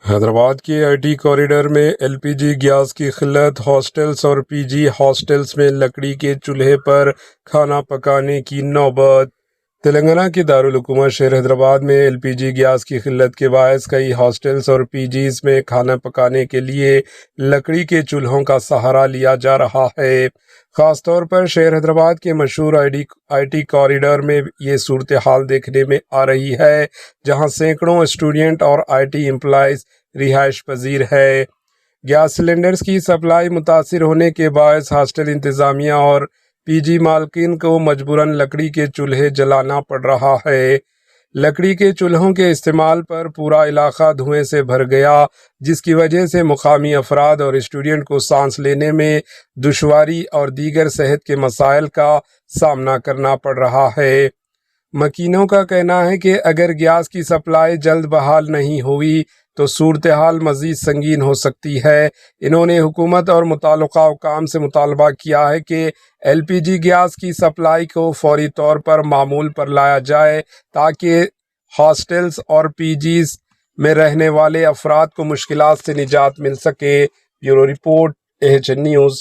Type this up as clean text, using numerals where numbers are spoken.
حیدرآباد کے I T corridor میں L P G gas کی قلت، ہاسٹلز اور پی جی ہاسٹلز میں لکڑی کے چولہے پر کھانا پکانے کی نوبت۔ تلنگانہ کے دارالحکومت شہر حیدرآباد میں ایل پی جی گیس کی قلت کے باعث کئی ہاسٹلز اور پی جیز میں کھانا پکانے کے لیے لکڑی کے چولہوں کا سہارا لیا جا رہا ہے۔ خاص طور پر شہر حیدرآباد کے مشہور آئی ٹی کوریڈور میں یہ صورتحال دیکھنے میں آ رہی ہے، جہاں سینکڑوں اسٹوڈنٹ اور آئی ٹی امپلائیز رہائش پذیر ہے۔ گیس سلنڈرز کی سپلائی متاثر ہونے کے باعث ہاسٹل انتظامیہ اور پی جی مالکین کو مجبوراً لکڑی کے چولہے جلانا پڑ رہا ہے۔ لکڑی کے چولہوں کے استعمال پر پورا علاقہ دھوئیں سے بھر گیا، جس کی وجہ سے مقامی افراد اور اسٹوڈنٹ کو سانس لینے میں دشواری اور دیگر صحت کے مسائل کا سامنا کرنا پڑ رہا ہے۔ مکینوں کا کہنا ہے کہ اگر گیس کی سپلائی جلد بحال نہیں ہوئی تو صورتحال مزید سنگین ہو سکتی ہے۔ انہوں نے حکومت اور متعلقہ حکام سے مطالبہ کیا ہے کہ ایل پی جی گیس کی سپلائی کو فوری طور پر معمول پر لایا جائے تاکہ ہاسٹلز اور پی جیز میں رہنے والے افراد کو مشکلات سے نجات مل سکے۔ Bureau report, AHN news.